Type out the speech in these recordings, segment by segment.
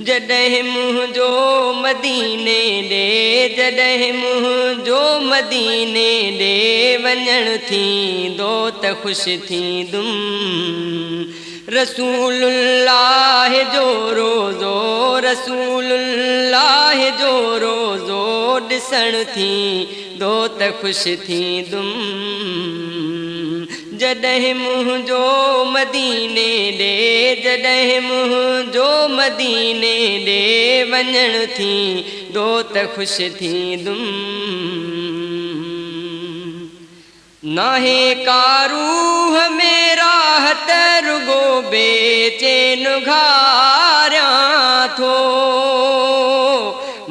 जॾहिं मुंहिंजो मदीने ॾे जॾहिं मुंहिंजो मदीने ॾे वञण थींदो त ख़ुशि थींदुमि रसूलुल्लाह जो रोज़ो रसूलुल्लाह जो रोज़ो ॾिसण थींदो त ख़ुशि थींदुमि जॾहिं मुंहिंजो मदीने ॾे जॾहिं मुंहिंजो मदीने ॾे वञण थींदो त ख़ुशि थींदुमि नाहे का रूह में राहत रुगो बेचैन घारियां थो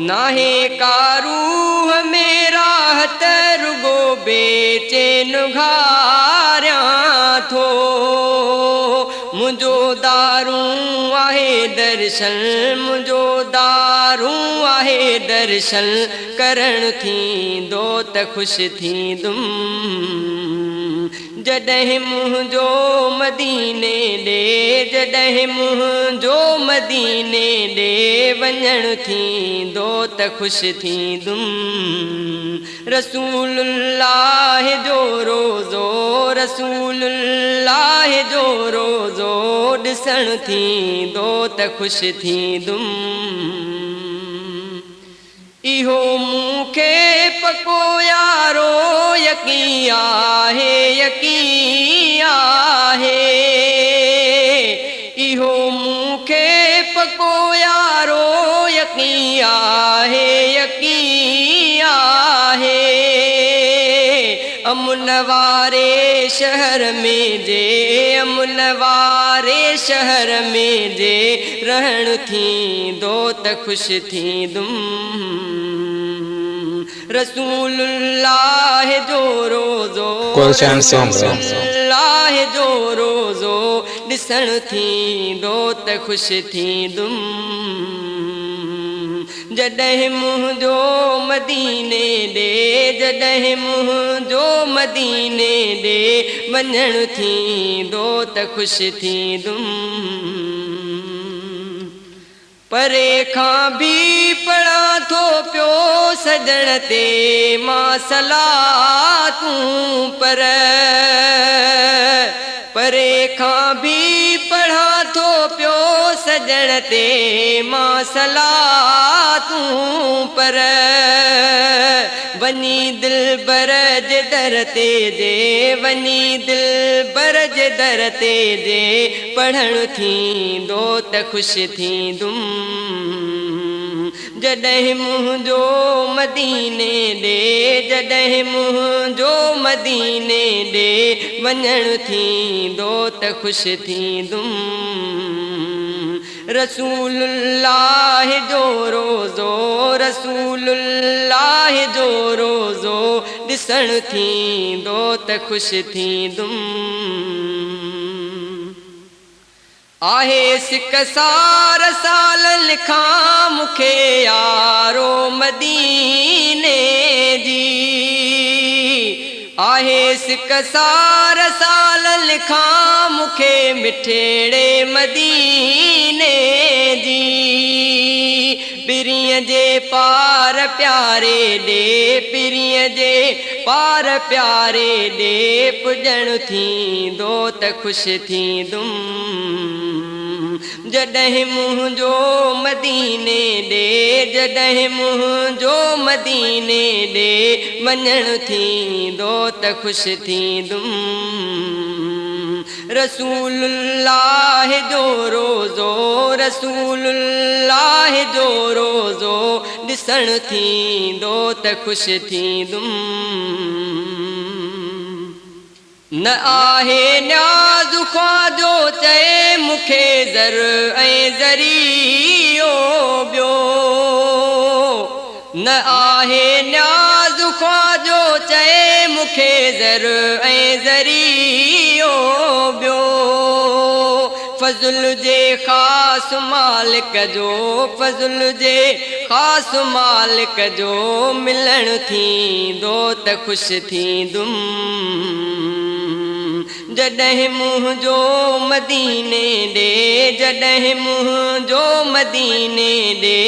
नाहे का रूह में राहत रुगो बेचैन घारियां थो मुंहिंजो दारूं आहे दर्शन मुंहिंजो दारूं आहे दर्शन करण थींदो त ख़ुशि थींदुमि जॾहिं मुंहिंजो मदीने ॾे जॾहिं मुंहिंजो मदीने ॾे वञण थींदो त ख़ुशि थींदुमि रसूलुल्लाह जो रोज़ो रसूलुल्लाह जो रोज़ो ॾिसण थींदो त ख़ुशि थींदुमि इहो मूंखे पको यारो यकीन आहे इहो मूंखे पको यारो यकीन आहे अमुन वारे शहर में जे अमुन वारे शहर में जे रहण थींदो त ख़ुशि थींदुमि रसूलुल्लाह जो रोज़ो रसूलुल्लाह जो रोज़ो ॾिसण थींदो त ख़ुशि थींदुमि जॾहिं मुंहिंजो मदीने ॾे जॾहिं मुंहिंजो मदीने ॾे वञण थींदो त ख़ुशि थींदुमि परे खां बि पढ़ां थो पियो सजण ते मां सलातूं पर परे खां बि पढ़ां थो पियो सजण ते मां सलातूं पर वञी दिलबर जे दर ते जे वञी दिलबर जे दर ते जे पढ़ण थींदो त ख़ुशि थींदुमि जॾहिं मुंहिंजो मदीने ॾे जॾहिं मुंहिंजो मदीने ॾे वञण थींदो त ख़ुशि थींदुमि रसूलुल्लाह जो रोज़ो रसूलुल्लाह जो रोज़ो ॾिसण थींदो त ख़ुशि थींदुमि आहे सिक सार साल लिखां मूंखे यारो मदीने जी आहे सिक सार साल लिखां मूंखे मिठड़े मदीने जी पिरीअ जे पार प्यारे ॾे पिरीअ जे पार प्यारे ॾे पुॼण थींदो त ख़ुशि थींदुमि जॾहिं मुंहिंजो मदीने ॾे जॾहिं मुंहिंजो मदीने ॾे वञण थींदो त ख़ुशि थींदुमि रसूलुल्लाह जो रोज़ो रसूलुल्लाह जो रोज़ो ॾिसण थींदो त ख़ुशि थींदुमि न आहे न्याज़ ख्वाजो चए मूंखे ज़र ऐं ज़रियो ॿियो न आहे न्याज़ ख्वाजो चए मूंखे ज़र ऐं ज़रियो ॿियो फज़ल जे ख़ास मालिक जो फज़ल जे ख़ास मालिक जो मिलण थींदो त ख़ुशि थींदुमि जॾहिं मुंहिंजो मदीने ॾे जॾहिं मुंहिंजो मदीने ॾे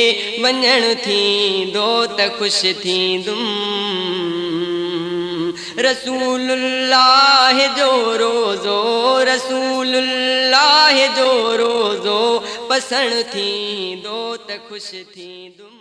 वञण थींदो त ख़ुशि थींदुमि रसूलुल्लाह जो रोज़ो रसूलुल्लाह जो रोज़ो पसंदि थींदो त ख़ुशि थींदुमि।